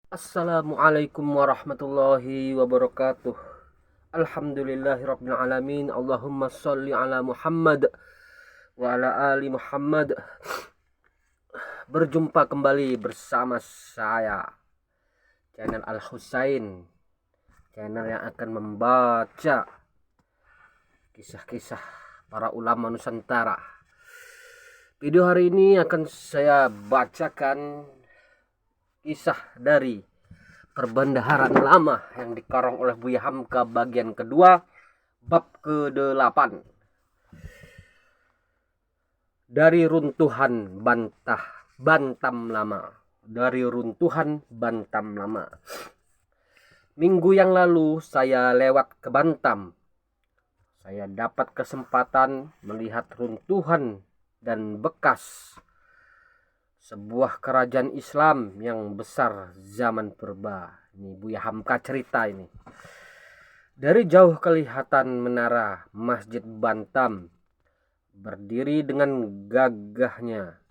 Assalamualaikum warahmatullahi wabarakatuh. Alhamdulillahirabbil alamin. Allahumma sholli ala Muhammad wa ala ali Muhammad. Berjumpa kembali bersama saya, channel Al Husain, channel yang akan membaca kisah-kisah para ulama Nusantara. Video hari ini akan saya bacakan kisah dari Perbendaharaan Lama yang dikarang oleh Buya Hamka bagian kedua, bab ke-8. Dari runtuhan Bantam Lama. Dari runtuhan Bantam Lama. Minggu yang lalu saya lewat ke Bantam. Saya dapat kesempatan melihat runtuhan dan bekas sebuah kerajaan Islam yang besar zaman purba. Ini Buya Hamka cerita ini. Dari jauh kelihatan menara Masjid Bantam berdiri dengan gagahnya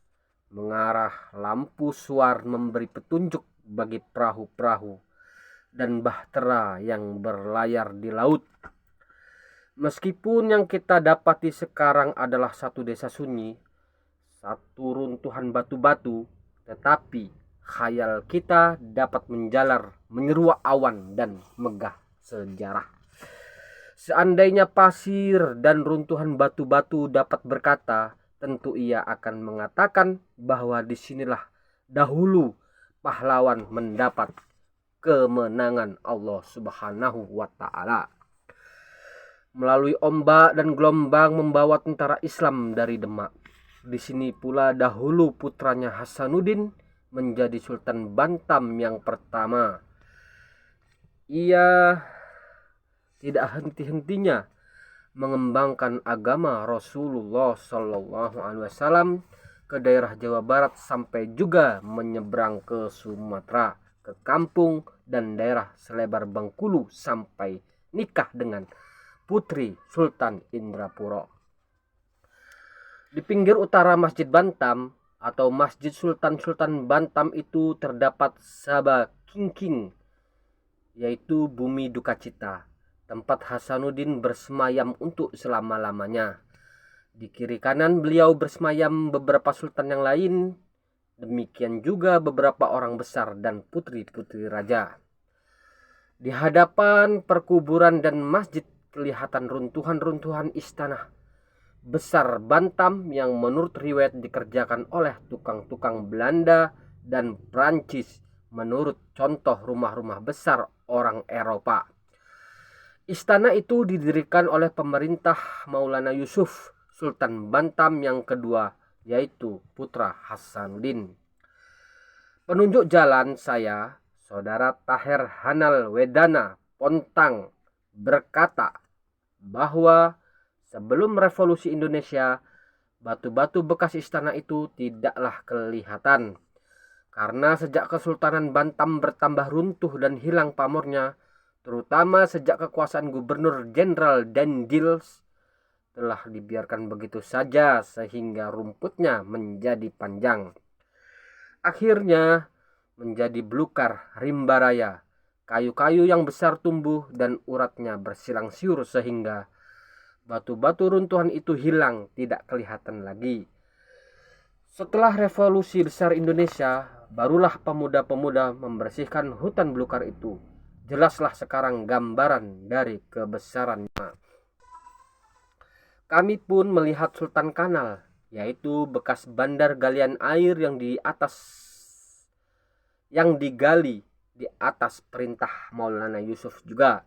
mengarah lampu suar memberi petunjuk bagi perahu-perahu dan bahtera yang berlayar di laut. Meskipun yang kita dapati sekarang adalah satu desa sunyi, satu runtuhan batu-batu, tetapi khayal kita dapat menjalar menyeruak awan dan megah sejarah. Seandainya pasir dan runtuhan batu-batu dapat berkata, tentu ia akan mengatakan bahwa disinilah dahulu pahlawan mendapat kemenangan Allah Subhanahu wa Ta'ala. Melalui ombak dan gelombang membawa tentara Islam dari Demak. Di sini pula dahulu putranya Hasanuddin menjadi Sultan Bantam yang pertama. Ia tidak henti-hentinya mengembangkan agama Rasulullah Shallallahu Alaihi Wasallam ke daerah Jawa Barat sampai juga menyeberang ke Sumatera, ke kampung dan daerah selebar Bengkulu sampai nikah dengan putri Sultan Indrapuro. Di pinggir utara Masjid Bantam atau Masjid Sultan Bantam itu terdapat Sabah Kingking, yaitu bumi duka cita, tempat Hasanuddin bersemayam untuk selama-lamanya. Di kiri kanan beliau bersemayam beberapa sultan yang lain, demikian juga beberapa orang besar dan putri-putri raja. Di hadapan perkuburan dan masjid kelihatan runtuhan-runtuhan istana besar Bantam yang menurut riwayat dikerjakan oleh tukang-tukang Belanda dan Prancis menurut contoh rumah-rumah besar orang Eropa. Istana itu didirikan oleh pemerintah Maulana Yusuf, Sultan Bantam yang kedua, yaitu putra Hasanuddin. Penunjuk jalan saya, Saudara Taher Hanal Wedana Pontang, berkata bahwa sebelum revolusi Indonesia, batu-batu bekas istana itu tidaklah kelihatan. Karena sejak Kesultanan Bantam bertambah runtuh dan hilang pamornya, terutama sejak kekuasaan Gubernur Jenderal Dendils, telah dibiarkan begitu saja sehingga rumputnya menjadi panjang. Akhirnya menjadi belukar rimba raya. Kayu-kayu yang besar tumbuh dan uratnya bersilang siur sehingga batu-batu runtuhan itu hilang, tidak kelihatan lagi. Setelah revolusi besar Indonesia, barulah pemuda-pemuda membersihkan hutan belukar itu. Jelaslah sekarang gambaran dari kebesarannya. Kami pun melihat Sultan Kanal, yaitu bekas bandar galian air yang digali di atas perintah Maulana Yusuf juga.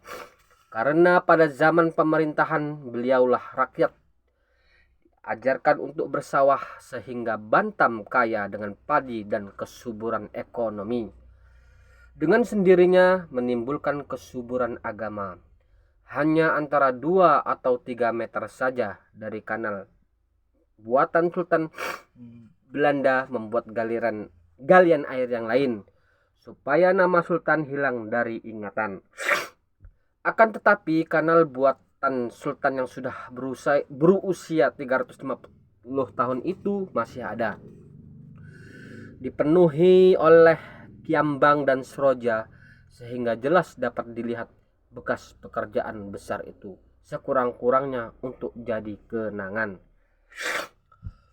Karena pada zaman pemerintahan beliaulah rakyat ajarkan untuk bersawah sehingga Bantam kaya dengan padi dan kesuburan ekonomi. Dengan sendirinya menimbulkan kesuburan agama. Hanya antara 2 atau 3 meter saja dari kanal buatan Sultan Belanda membuat galian air yang lain supaya nama Sultan hilang dari ingatan. Akan tetapi kanal buatan Sultan yang sudah berusia 350 tahun itu masih ada. Dipenuhi oleh Kiambang dan Seroja, sehingga jelas dapat dilihat bekas pekerjaan besar itu sekurang-kurangnya untuk jadi kenangan.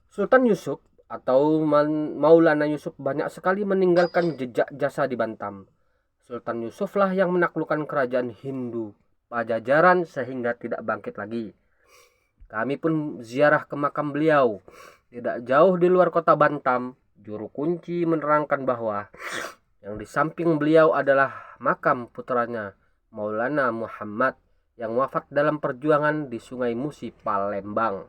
Sultan Yusuf atau Maulana Yusuf banyak sekali meninggalkan jejak jasa di Bantam. Sultan Yusuflah yang menaklukkan kerajaan Hindu Pajajaran sehingga tidak bangkit lagi. Kami pun ziarah ke makam beliau. Tidak jauh di luar kota Bantam, juru kunci menerangkan bahwa yang di samping beliau adalah makam putranya Maulana Muhammad yang wafat dalam perjuangan di Sungai Musi, Palembang.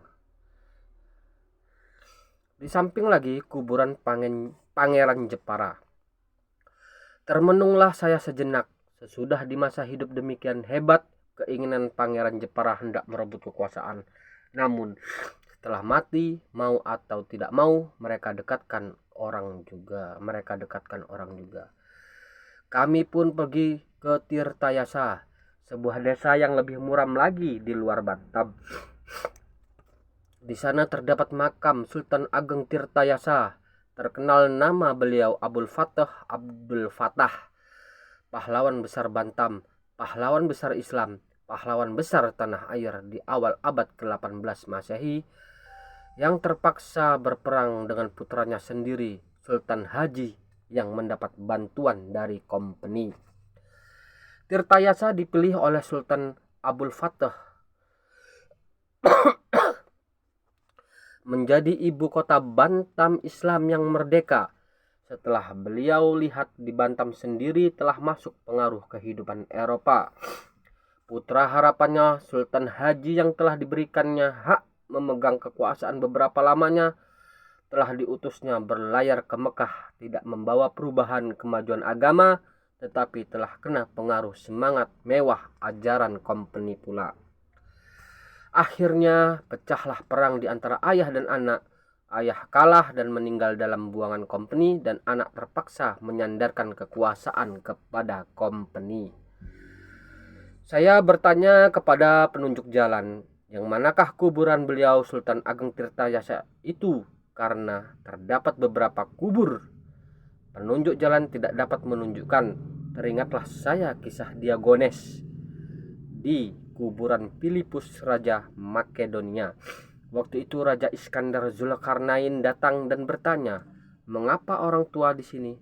Di samping lagi kuburan Pangeran Jepara. Termenunglah saya sejenak. Sesudah di masa hidup demikian hebat, keinginan Pangeran Jepara hendak merebut kekuasaan. Namun setelah mati, mau atau tidak mau, mereka dekatkan orang juga. Kami pun pergi ke Tirtayasa, sebuah desa yang lebih muram lagi di luar Batam. Di sana terdapat makam Sultan Ageng Tirtayasa. Terkenal nama beliau Abdul Fattah, pahlawan besar Bantam, pahlawan besar Islam, pahlawan besar tanah air di awal abad ke-18 Masehi, yang terpaksa berperang dengan putranya sendiri, Sultan Haji, yang mendapat bantuan dari kompeni. Tirtayasa dipilih oleh Sultan Abdul Fattah menjadi ibu kota Bantam Islam yang merdeka. Setelah beliau lihat di Bantam sendiri telah masuk pengaruh kehidupan Eropa. Putra harapannya Sultan Haji yang telah diberikannya hak memegang kekuasaan beberapa lamanya telah diutusnya berlayar ke Mekah, tidak membawa perubahan kemajuan agama, tetapi telah kena pengaruh semangat mewah ajaran kompeni pula. Akhirnya pecahlah perang di antara ayah dan anak. Ayah kalah dan meninggal dalam buangan kompeni, dan anak terpaksa menyandarkan kekuasaan kepada kompeni. Saya bertanya kepada penunjuk jalan, yang manakah kuburan beliau Sultan Ageng Tirtayasa itu, karena terdapat beberapa kubur. Penunjuk jalan tidak dapat menunjukkan. Teringatlah saya kisah Diagones di kuburan Filipus Raja Makedonia. Waktu itu Raja Iskandar Zulkarnain datang dan bertanya, "Mengapa orang tua di sini?"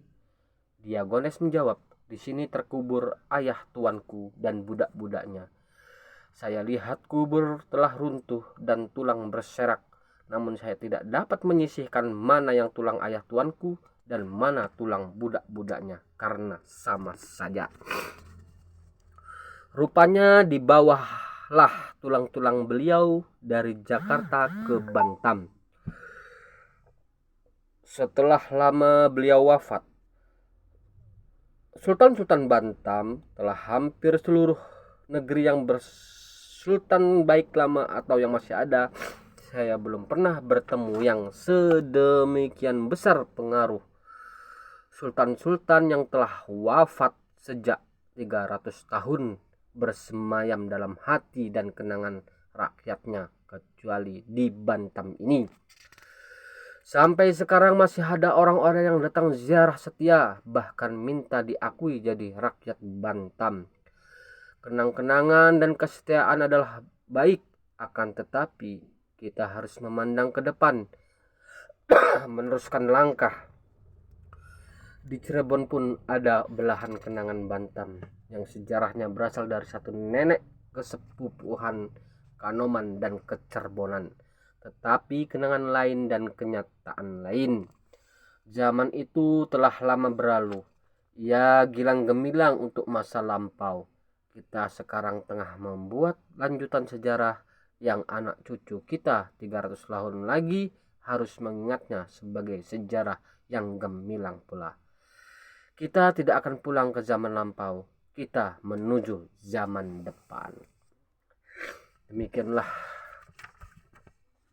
Diagones menjawab, "Di sini terkubur ayah tuanku dan budak-budaknya. Saya lihat kubur telah runtuh dan tulang berserak, namun saya tidak dapat menyisihkan mana yang tulang ayah tuanku dan mana tulang budak-budaknya karena sama saja." Rupanya dibawahlah tulang-tulang beliau dari Jakarta ke Bantam. Setelah lama beliau wafat, Sultan-Sultan Bantam telah hampir seluruh negeri yang bersultan baik lama atau yang masih ada. Saya belum pernah bertemu yang sedemikian besar pengaruh sultan-sultan yang telah wafat sejak 300 tahun bersemayam dalam hati dan kenangan rakyatnya, kecuali di Bantam ini. Sampai sekarang masih ada orang-orang yang datang ziarah setia, bahkan minta diakui jadi rakyat Bantam. Kenang-kenangan dan kesetiaan adalah baik, akan tetapi kita harus memandang ke depan, meneruskan langkah. Di Cirebon pun ada belahan kenangan Bantam yang sejarahnya berasal dari satu nenek kesepupuhan Kanoman dan Kecerbonan, tetapi kenangan lain dan kenyataan lain. Zaman itu telah lama berlalu, ya gilang gemilang untuk masa lampau. Kita sekarang tengah membuat lanjutan sejarah yang anak cucu kita 300 tahun lagi harus mengingatnya sebagai sejarah yang gemilang pula. Kita tidak akan pulang ke zaman lampau, kita menuju zaman depan. Demikianlah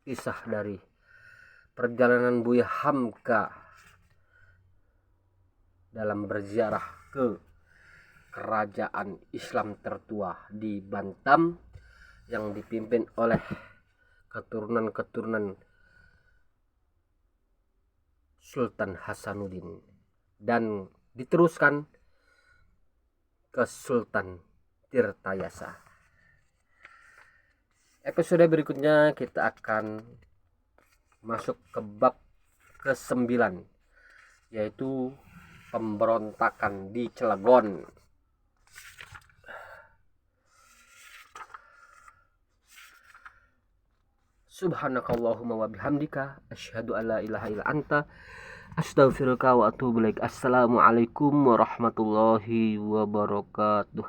kisah dari perjalanan Buya Hamka dalam berziarah ke kerajaan Islam tertua di Bantam yang dipimpin oleh keturunan-keturunan Sultan Hasanuddin dan diteruskan ke Sultan Tirtayasa. Episode berikutnya kita akan masuk ke bab ke-9, yaitu pemberontakan di Cilegon. Subhanakallahumma wa bihamdika asyhadu an la ilaha illa anta astaghfiruka wa atubu ilaik. Assalamualaikum warahmatullahi wabarakatuh.